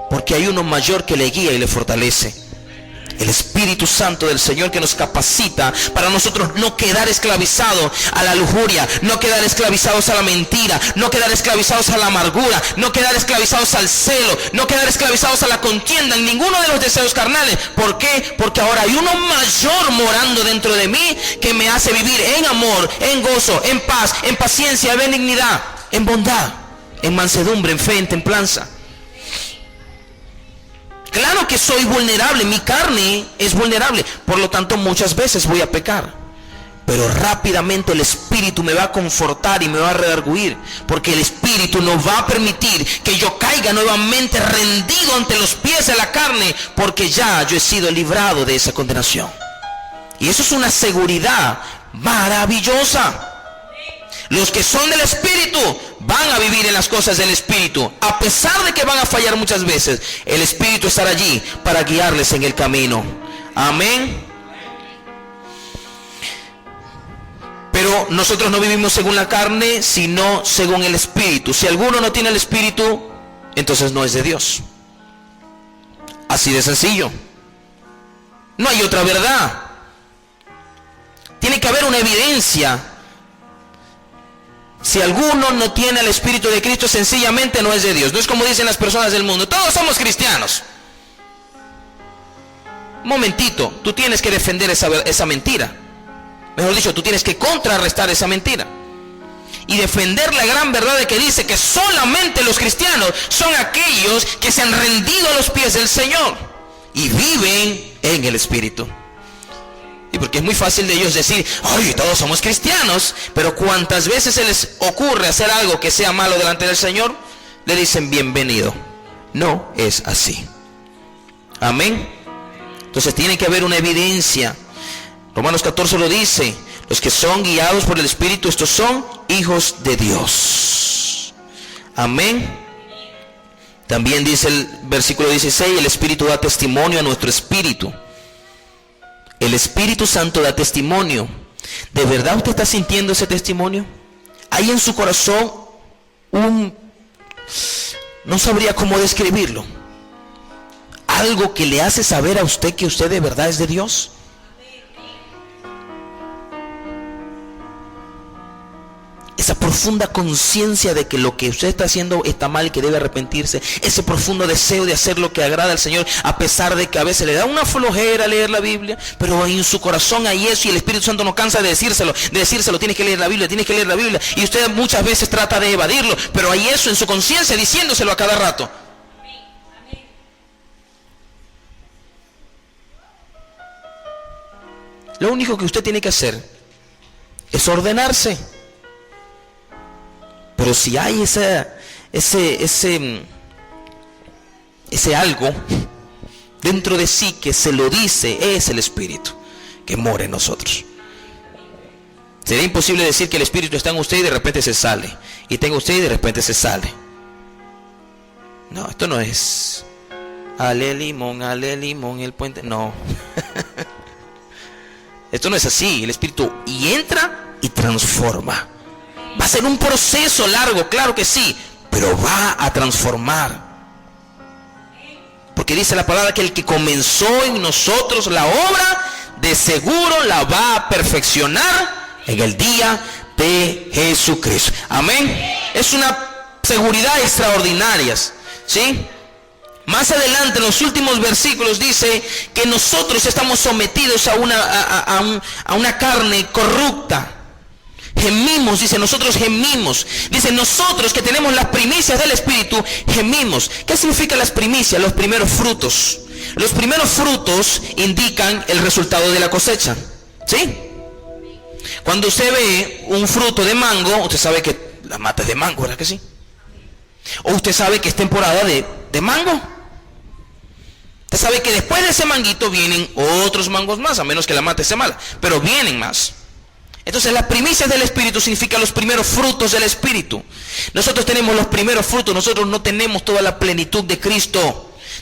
Porque hay uno mayor que le guía y le fortalece. El Espíritu Santo del Señor, que nos capacita para nosotros no quedar esclavizados a la lujuria, no quedar esclavizados a la mentira, no quedar esclavizados a la amargura, no quedar esclavizados al celo, no quedar esclavizados a la contienda, en ninguno de los deseos carnales. ¿Por qué? Porque ahora hay uno mayor morando dentro de mí, que me hace vivir en amor, en gozo, en paz, en paciencia, en benignidad, en bondad, en mansedumbre, en fe, en templanza. Claro que soy vulnerable, mi carne es vulnerable, por lo tanto muchas veces voy a pecar, pero rápidamente el Espíritu me va a confortar y me va a redarguir, porque el Espíritu no va a permitir que yo caiga nuevamente rendido ante los pies de la carne, porque ya yo he sido librado de esa condenación. Y eso es una seguridad maravillosa. Los que son del Espíritu van a vivir en las cosas del Espíritu. A pesar de que van a fallar muchas veces, el Espíritu estará allí para guiarles en el camino. Amén. Pero nosotros no vivimos según la carne, sino según el Espíritu. Si alguno no tiene el Espíritu, entonces no es de Dios. Así de sencillo. No hay otra verdad. Tiene que haber una evidencia. Si alguno no tiene el Espíritu de Cristo, sencillamente no es de Dios. No es como dicen las personas del mundo: todos somos cristianos. Un momentito, tú tienes que defender esa mentira. Mejor dicho, tú tienes que contrarrestar esa mentira y defender la gran verdad de que dice que solamente los cristianos son aquellos que se han rendido a los pies del Señor y viven en el Espíritu. Y porque es muy fácil de ellos decir: ay, todos somos cristianos, pero cuántas veces se les ocurre hacer algo que sea malo delante del Señor, le dicen: bienvenido. No es así. Amén. Entonces tiene que haber una evidencia. Romanos 14 lo dice: los que son guiados por el Espíritu, estos son hijos de Dios. Amén. También dice el versículo 16: el Espíritu da testimonio a nuestro espíritu. El Espíritu Santo da testimonio. ¿De verdad usted está sintiendo ese testimonio? Hay en su corazón no sabría cómo describirlo, algo que le hace saber a usted que usted de verdad es de Dios. Esa profunda conciencia de que lo que usted está haciendo está mal y que debe arrepentirse. Ese profundo deseo de hacer lo que agrada al Señor, a pesar de que a veces le da una flojera leer la Biblia, pero en su corazón hay eso, y el Espíritu Santo no cansa de decírselo: tienes que leer la Biblia, tienes que leer la Biblia. Y usted muchas veces trata de evadirlo, pero hay eso en su conciencia diciéndoselo a cada rato. Lo único que usted tiene que hacer es ordenarse. Pero si hay ese algo dentro de sí que se lo dice, es el Espíritu que mora en nosotros. Sería imposible decir que el Espíritu está en usted y de repente se sale, y tenga usted y de repente se sale. No, esto no es ale limón, el puente. No. Esto no es así. El Espíritu y entra y transforma. Va a ser un proceso largo, claro que sí, pero va a transformar. Porque dice la palabra que el que comenzó en nosotros la obra, de seguro la va a perfeccionar en el día de Jesucristo. Amén. Es una seguridad extraordinaria, ¿sí? Más adelante, en los últimos versículos, dice que nosotros estamos sometidos a una carne corrupta. Gemimos, dice, nosotros gemimos. Dice, nosotros que tenemos las primicias del Espíritu, gemimos. ¿Qué significan las primicias? Los primeros frutos. Los primeros frutos indican el resultado de la cosecha, ¿sí? Cuando usted ve un fruto de mango, usted sabe que la mata es de mango, ¿verdad que sí? O usted sabe que es temporada de mango. Usted sabe que después de ese manguito vienen otros mangos más, a menos que la mata esté mala, pero vienen más. Entonces las primicias del Espíritu significan los primeros frutos del Espíritu. Nosotros tenemos los primeros frutos. Nosotros no tenemos toda la plenitud de Cristo.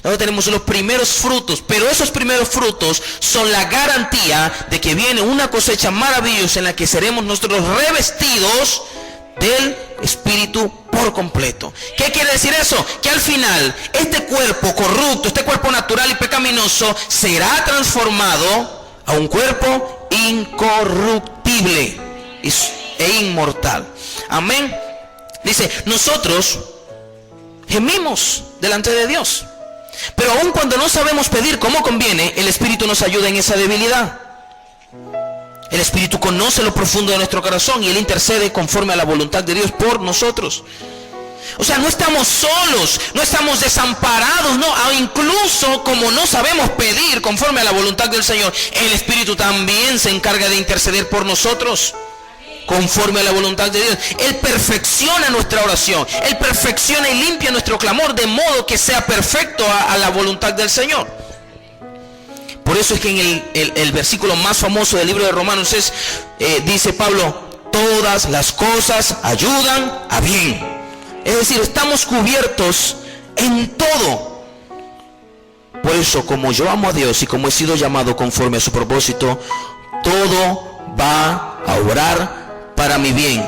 Nosotros tenemos los primeros frutos, pero esos primeros frutos son la garantía de que viene una cosecha maravillosa en la que seremos nosotros revestidos del Espíritu por completo. ¿Qué quiere decir eso? Que al final este cuerpo corrupto, este cuerpo natural y pecaminoso, será transformado a un cuerpo incorruptible e inmortal. Amén. Dice, nosotros gemimos delante de Dios, pero aun cuando no sabemos pedir como conviene, el Espíritu nos ayuda en esa debilidad. El Espíritu conoce lo profundo de nuestro corazón y Él intercede conforme a la voluntad de Dios por nosotros. O sea, no estamos solos, no estamos desamparados, no, incluso como no sabemos pedir conforme a la voluntad del Señor, el Espíritu también se encarga de interceder por nosotros conforme a la voluntad de Dios. Él perfecciona nuestra oración, Él perfecciona y limpia nuestro clamor de modo que sea perfecto a la voluntad del Señor. Por eso es que en el versículo más famoso del libro de Romanos dice Pablo: todas las cosas ayudan a bien. Es decir, estamos cubiertos en todo. Por eso, como yo amo a Dios y como he sido llamado conforme a su propósito, todo va a obrar para mi bien.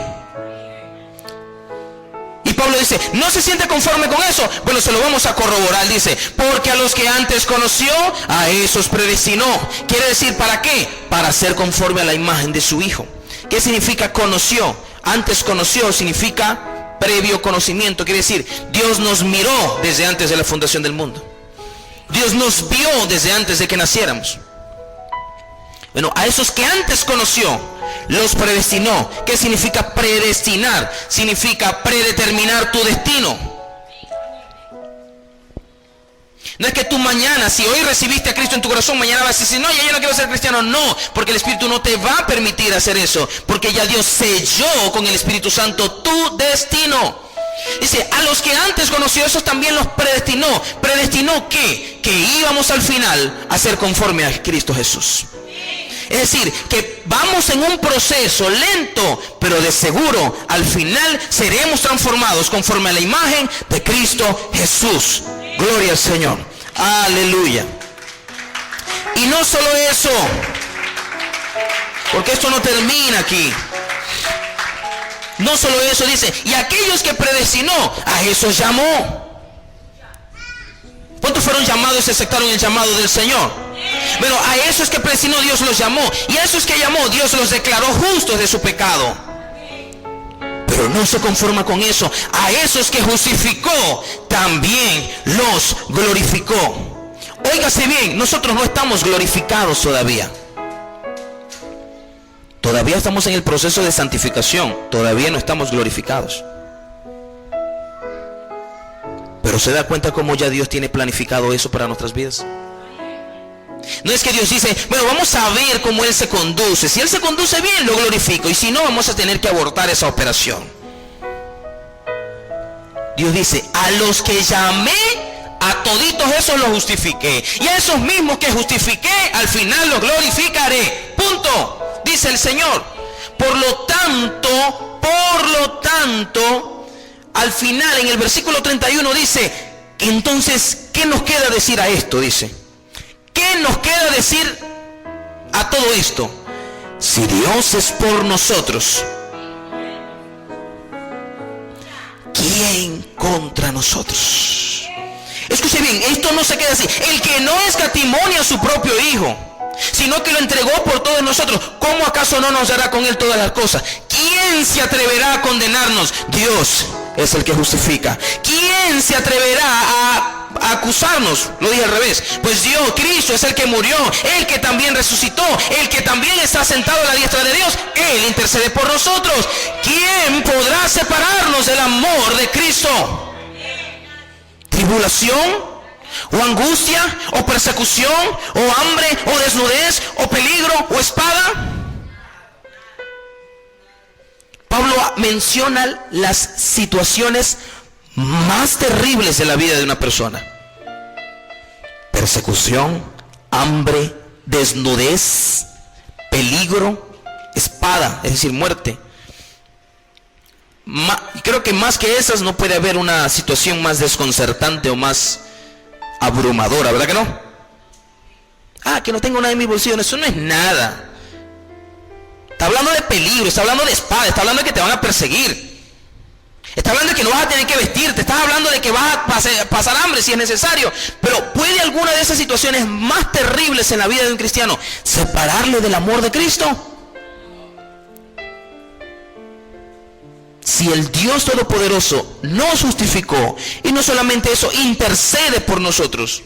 Y Pablo dice, ¿no se siente conforme con eso? Bueno, se lo vamos a corroborar. Dice, porque a los que antes conoció, a esos predestinó. Quiere decir, ¿para qué? Para ser conforme a la imagen de su Hijo. ¿Qué significa conoció? Antes conoció significa previo conocimiento. Quiere decir, Dios nos miró desde antes de la fundación del mundo. Dios nos vio desde antes de que naciéramos. Bueno, a esos que antes conoció, los predestinó. ¿Qué significa predestinar? Significa predeterminar tu destino. No es que tú mañana, si hoy recibiste a Cristo en tu corazón, mañana vas a decir, no, ya yo no quiero ser cristiano. No, porque el Espíritu no te va a permitir hacer eso, porque ya Dios selló con el Espíritu Santo tu destino. Dice, a los que antes conoció, esos también los predestinó. ¿Predestinó qué? Que íbamos al final a ser conforme a Cristo Jesús. Es decir, que vamos en un proceso lento, pero de seguro al final seremos transformados conforme a la imagen de Cristo Jesús. Gloria al Señor. Aleluya. Y no solo eso, porque esto no termina aquí. No solo eso, dice, y aquellos que predestinó, a esos llamó. ¿Cuántos fueron llamados y aceptaron el llamado del Señor? Bueno, a esos que predestinó, Dios los llamó. Y a esos que llamó, Dios los declaró justos de su pecado. Pero no se conforma con eso. A esos que justificó, también los glorificó. Óigase bien, nosotros no estamos glorificados todavía. Todavía estamos en el proceso de santificación. Todavía no estamos glorificados. Pero se da cuenta cómo ya Dios tiene planificado eso para nuestras vidas. No es que Dios dice, bueno, vamos a ver cómo Él se conduce. Si Él se conduce bien, lo glorifico. Y si no, vamos a tener que abortar esa operación. Dios dice, a los que llamé, a toditos esos los justifiqué. Y a esos mismos que justifiqué, al final los glorificaré. Punto. Dice el Señor. Por lo tanto, al final en el versículo 31 dice, entonces, ¿qué nos queda decir a esto? Dice, ¿qué nos queda decir a todo esto? Si Dios es por nosotros, ¿quién contra nosotros? Escuche bien, esto no se queda así. El que no escatimó a su propio Hijo, sino que lo entregó por todos nosotros, ¿cómo acaso no nos dará con Él todas las cosas? ¿Quién se atreverá a condenarnos? Dios es el que justifica. ¿Quién se atreverá a acusarnos? Lo dije al revés. Pues Dios, Cristo es el que murió, el que también resucitó, el que también está sentado a la diestra de Dios. Él intercede por nosotros. ¿Quién podrá separarnos del amor de Cristo? ¿Tribulación? ¿O angustia? ¿O persecución? ¿O hambre? ¿O desnudez? ¿O peligro? ¿O espada? Pablo menciona las situaciones más terribles de la vida de una persona. Persecución, hambre, desnudez, peligro, espada, es decir, muerte. Creo que más que esas no puede haber una situación más desconcertante o más abrumadora, ¿verdad que no? Que no tengo nada en mi bolsillo. Eso no es nada. Está hablando de peligro, está hablando de espada, está hablando de que te van a perseguir, está hablando de que no vas a tener que vestirte, estás hablando de que vas a pasar hambre si es necesario. Pero ¿puede alguna de esas situaciones más terribles en la vida de un cristiano separarle del amor de Cristo? Si el Dios Todopoderoso nos justificó y no solamente eso, intercede por nosotros,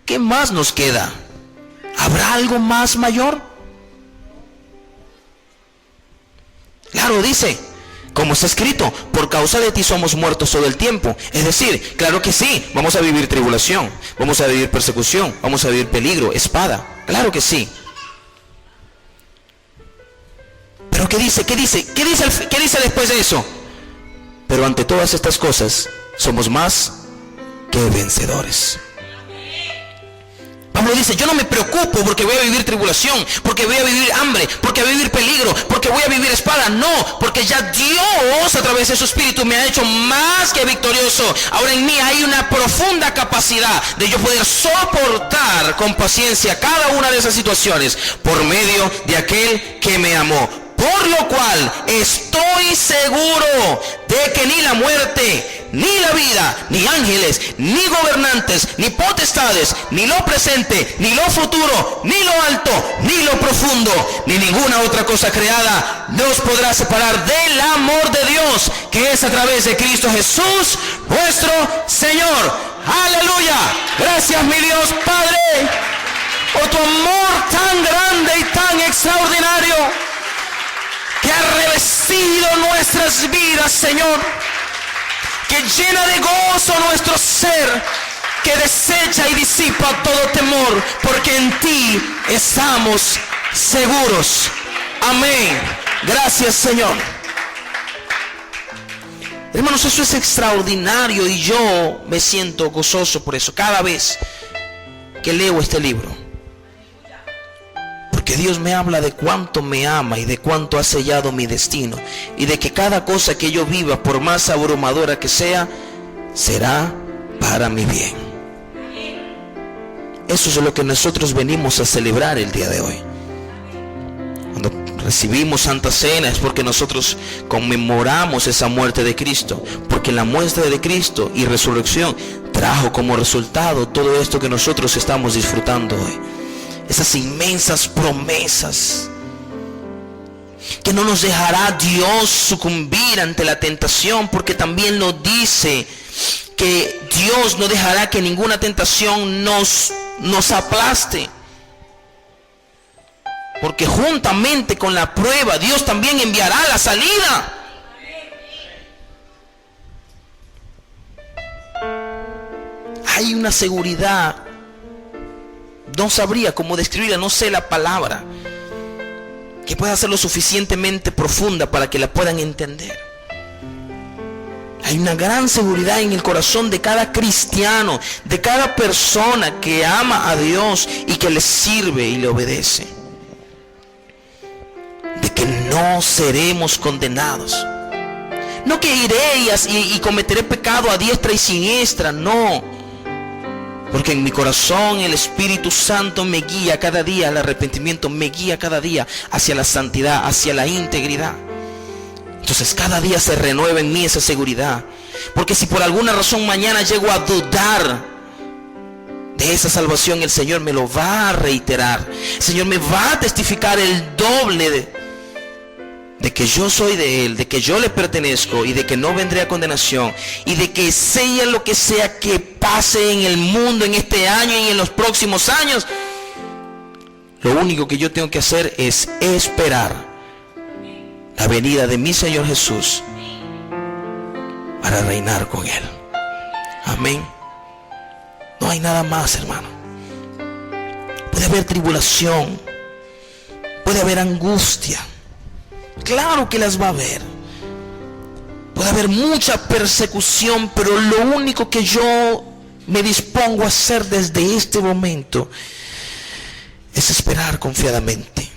¿qué más nos queda? ¿Habrá algo más mayor? Claro, dice, como está escrito, por causa de ti somos muertos todo el tiempo. Es decir, claro que sí, vamos a vivir tribulación, vamos a vivir persecución, vamos a vivir peligro, espada. Claro que sí. Pero ¿qué dice? ¿Qué dice? ¿Qué dice después de eso? Pero ante todas estas cosas, somos más que vencedores. Pablo dice, yo no me preocupo porque voy a vivir tribulación, porque voy a vivir hambre, porque voy a vivir peligro, porque voy a vivir espada. No, porque ya Dios a través de su Espíritu me ha hecho más que victorioso. Ahora en mí hay una profunda capacidad de yo poder soportar con paciencia cada una de esas situaciones por medio de aquel que me amó. Por lo cual estoy seguro de que ni la muerte, ni la vida, ni ángeles, ni gobernantes, ni potestades, ni lo presente, ni lo futuro, ni lo alto, ni lo profundo, ni ninguna otra cosa creada nos podrá separar del amor de Dios, que es a través de Cristo Jesús, nuestro Señor. Aleluya. Gracias, mi Dios Padre, por tu amor tan grande y tan extraordinario, que ha revestido nuestras vidas, Señor, que llena de gozo nuestro ser, que desecha y disipa todo temor, porque en ti estamos seguros. Amén. Gracias, Señor. Hermanos, eso es extraordinario y yo me siento gozoso por eso cada vez que leo este libro. Que Dios me habla de cuánto me ama y de cuánto ha sellado mi destino, y de que cada cosa que yo viva, por más abrumadora que sea, será para mi bien. Eso es lo que nosotros venimos a celebrar el día de hoy. Cuando recibimos Santa Cena es porque nosotros conmemoramos esa muerte de Cristo, porque la muerte de Cristo y resurrección trajo como resultado todo esto que nosotros estamos disfrutando hoy. Esas inmensas promesas, que no nos dejará Dios sucumbir ante la tentación, porque también nos dice que Dios no dejará que ninguna tentación nos aplaste, porque juntamente con la prueba Dios también enviará la salida. Hay una seguridad, no sabría cómo describirla, no sé la palabra, que pueda ser lo suficientemente profunda para que la puedan entender. Hay una gran seguridad en el corazón de cada cristiano, de cada persona que ama a Dios y que le sirve y le obedece, de que no seremos condenados. No que iré y cometeré pecado a diestra y siniestra, no. Porque en mi corazón el Espíritu Santo me guía cada día al arrepentimiento, me guía cada día hacia la santidad, hacia la integridad. Entonces cada día se renueva en mí esa seguridad. Porque si por alguna razón mañana llego a dudar de esa salvación, el Señor me lo va a reiterar. El Señor me va a testificar el doble de que yo soy de Él, de que yo le pertenezco y de que no vendré a condenación, y de que sea lo que sea que pase en el mundo en este año y en los próximos años, lo único que yo tengo que hacer es esperar la venida de mi Señor Jesús para reinar con Él. Amén. No hay nada más, hermano. Puede haber tribulación, puede haber angustia, claro que las va a haber. Puede haber mucha persecución, pero lo único que yo me dispongo a hacer desde este momento es esperar confiadamente.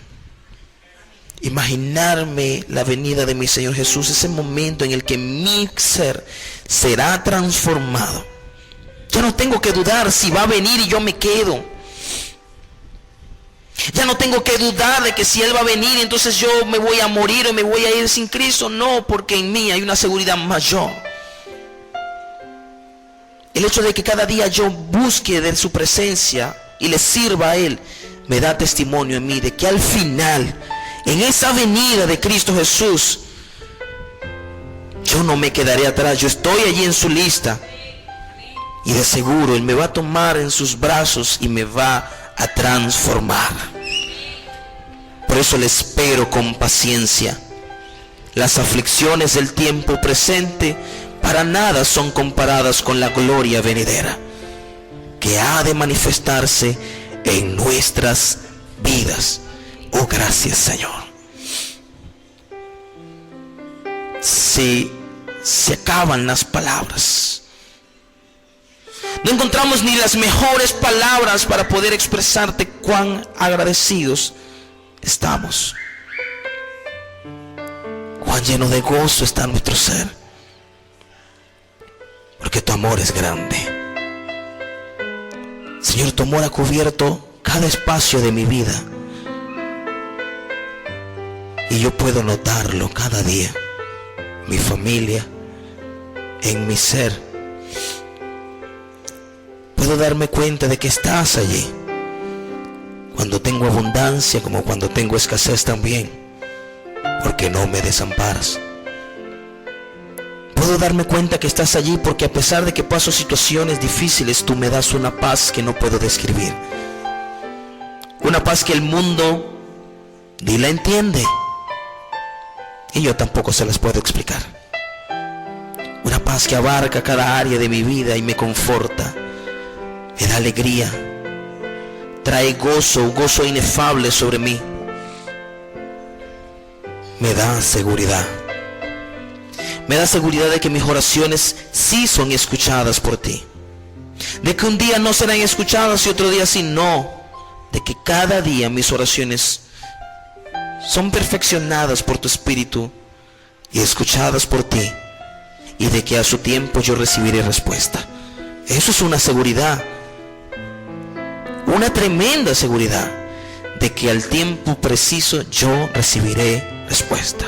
Imaginarme la venida de mi Señor Jesús, ese momento en el que mi ser será transformado. Ya no tengo que dudar si va a venir y yo me quedo. Ya no tengo que dudar de que si Él va a venir, entonces yo me voy a morir o me voy a ir sin Cristo. No, porque en mí hay una seguridad mayor. El hecho de que cada día yo busque de su presencia y le sirva a Él, me da testimonio en mí de que al final, en esa venida de Cristo Jesús, yo no me quedaré atrás. Yo estoy allí en su lista, y de seguro Él me va a tomar en sus brazos y me va a transformar. Por eso le espero con paciencia. Las aflicciones del tiempo presente para nada son comparadas con la gloria venidera, que ha de manifestarse en nuestras vidas. Oh, gracias, Señor. Se acaban las palabras. No encontramos ni las mejores palabras para poder expresarte cuán agradecidos estamos, cuán lleno de gozo está nuestro ser, porque tu amor es grande. Señor, tu amor ha cubierto cada espacio de mi vida, y yo puedo notarlo cada día. Mi familia, en mi ser. Puedo darme cuenta de que estás allí, cuando tengo abundancia como cuando tengo escasez también, porque no me desamparas. Puedo darme cuenta que estás allí porque a pesar de que paso situaciones difíciles, tú me das una paz que no puedo describir. Una paz que el mundo ni la entiende, y yo tampoco se las puedo explicar. Una paz que abarca cada área de mi vida y me conforta, me da alegría, trae gozo, un gozo inefable sobre mí. Me da seguridad. Me da seguridad de que mis oraciones sí son escuchadas por ti. De que un día no serán escuchadas y otro día sí, no. De que cada día mis oraciones son perfeccionadas por tu Espíritu y escuchadas por ti. Y de que a su tiempo yo recibiré respuesta. Eso es una seguridad. Una tremenda seguridad de que al tiempo preciso yo recibiré respuesta.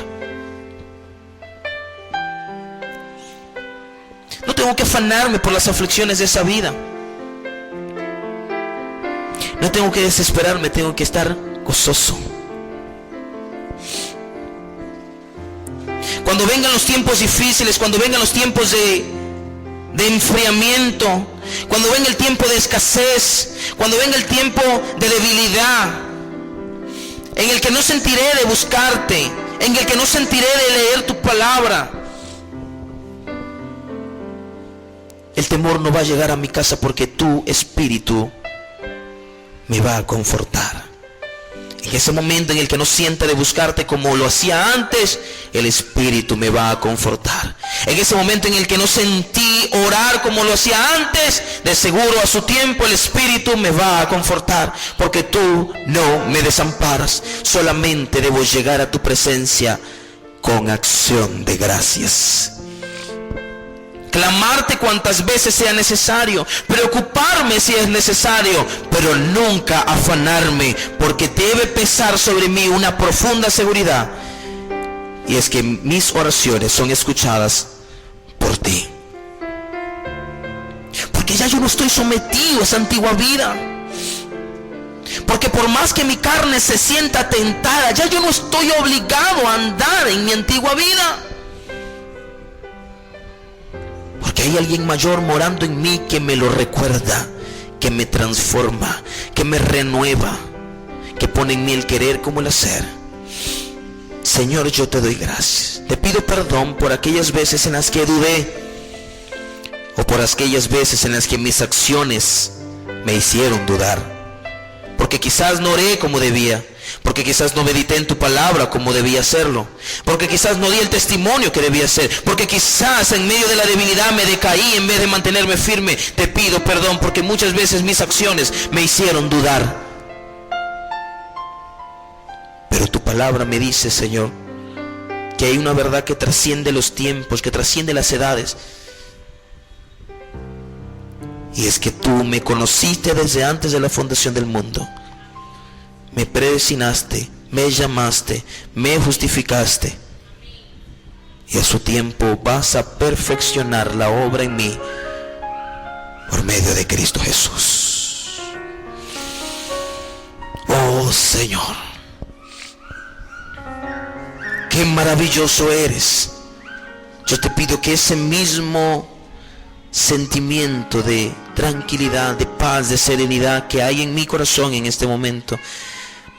No tengo que afanarme por las aflicciones de esa vida. No tengo que desesperarme, tengo que estar gozoso. Cuando vengan los tiempos difíciles, cuando vengan los tiempos de enfriamiento, cuando venga el tiempo de escasez, cuando venga el tiempo de debilidad, en el que no sentiré de buscarte, en el que no sentiré de leer tu palabra, el temor no va a llegar a mi casa porque tu Espíritu me va a confortar. En ese momento en el que no sienta de buscarte como lo hacía antes, el Espíritu me va a confortar. En ese momento en el que no sentí orar como lo hacía antes, de seguro a su tiempo el Espíritu me va a confortar, porque tú no me desamparas. Solamente debo llegar a tu presencia con acción de gracias. Clamarte cuantas veces sea necesario, preocuparme si es necesario, pero nunca afanarme, porque debe pesar sobre mí una profunda seguridad, y es que mis oraciones son escuchadas por ti. Porque ya yo no estoy sometido a esa antigua vida. Porque por más que mi carne se sienta tentada, ya yo no estoy obligado a andar en mi antigua vida. Porque hay alguien mayor morando en mí que me lo recuerda, que me transforma, que me renueva, que pone en mí el querer como el hacer. Señor, yo te doy gracias. Te pido perdón por aquellas veces en las que dudé, o por aquellas veces en las que mis acciones me hicieron dudar. Porque quizás no oré como debía, porque quizás no medité en tu palabra como debía hacerlo, porque quizás no di el testimonio que debía hacer, porque quizás en medio de la debilidad me decaí en vez de mantenerme firme. Te pido perdón porque muchas veces mis acciones me hicieron dudar. Pero tu palabra me dice, Señor, que hay una verdad que trasciende los tiempos, que trasciende las edades. Y es que tú me conociste desde antes de la fundación del mundo. Me predestinaste, me llamaste, me justificaste. Y a su tiempo vas a perfeccionar la obra en mí por medio de Cristo Jesús. Oh Señor, qué maravilloso eres. Yo te pido que ese mismo sentimiento de tranquilidad, de paz, de serenidad que hay en mi corazón en este momento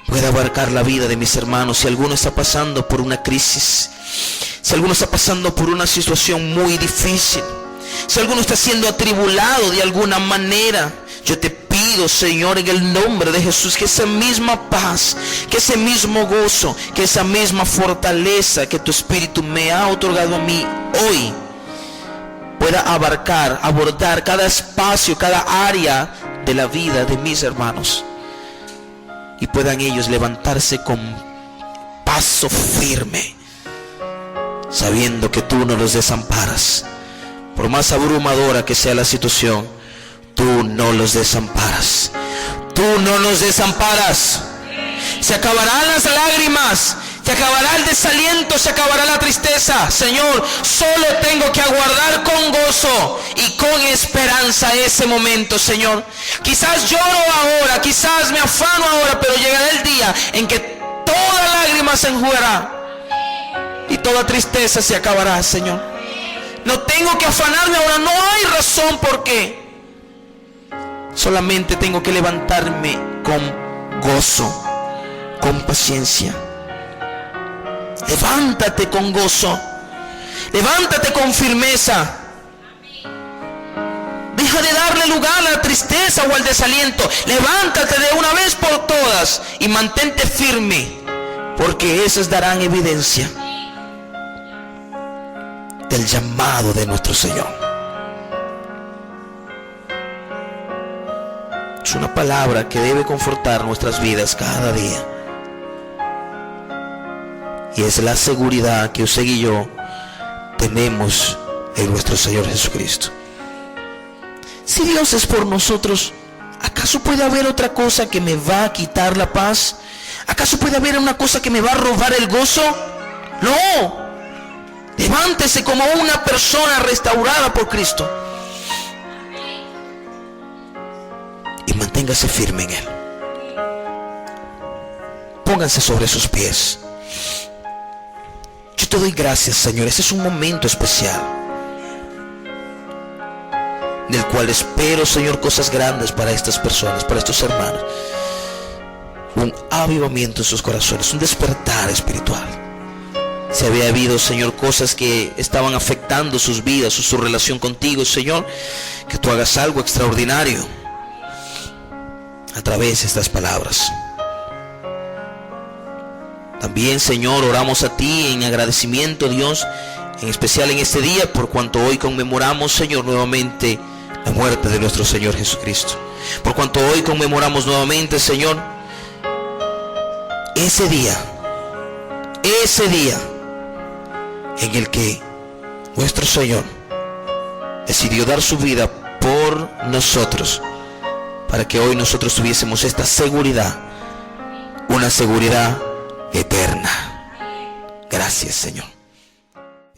pueda abarcar la vida de mis hermanos. Si alguno está pasando por una crisis, si alguno está pasando por una situación muy difícil, si alguno está siendo atribulado de alguna manera, yo te pido, Señor, en el nombre de Jesús, que esa misma paz, que ese mismo gozo, que esa misma fortaleza que tu Espíritu me ha otorgado a mí hoy pueda abarcar, abordar cada espacio, cada área de la vida de mis hermanos, y puedan ellos levantarse con paso firme, sabiendo que tú no los desamparas. Por más abrumadora que sea la situación, tú no los desamparas. Tú no los desamparas. Se acabarán las lágrimas, Se acabará el desaliento, se acabará la tristeza. Señor, solo tengo que aguardar con gozo y con esperanza ese momento, Señor. Quizás lloro ahora, quizás me afano ahora, pero llegará el día en que toda lágrima se enjugará y toda tristeza se acabará, Señor. No tengo que afanarme ahora, no hay razón por qué. Solamente tengo que levantarme con gozo, con paciencia. Levántate con gozo, levántate con firmeza. Deja de darle lugar a la tristeza o al desaliento. Levántate de una vez por todas y mantente firme, porque esas darán evidencia del llamado de nuestro Señor. Es una palabra que debe confortar nuestras vidas cada día. Y es la seguridad que usted y yo tenemos en nuestro Señor Jesucristo. Si Dios es por nosotros, ¿acaso puede haber otra cosa que me va a quitar la paz? ¿Acaso puede haber una cosa que me va a robar el gozo? No. Levántese como una persona restaurada por Cristo y manténgase firme en Él. Pónganse sobre sus pies. Yo te doy gracias, Señor. Este es un momento especial en el cual espero, Señor, cosas grandes para estas personas, para estos hermanos. Un avivamiento en sus corazones, un despertar espiritual. Si había habido, Señor, cosas que estaban afectando sus vidas o su relación contigo, Señor, que tú hagas algo extraordinario a través de estas palabras. También, Señor, oramos a ti en agradecimiento, Dios, en especial en este día, por cuanto hoy conmemoramos, Señor, nuevamente la muerte de nuestro Señor Jesucristo. Por cuanto hoy conmemoramos nuevamente, Señor, ese día en el que nuestro Señor decidió dar su vida por nosotros, para que hoy nosotros tuviésemos esta seguridad, una seguridad eterna. Gracias, Señor.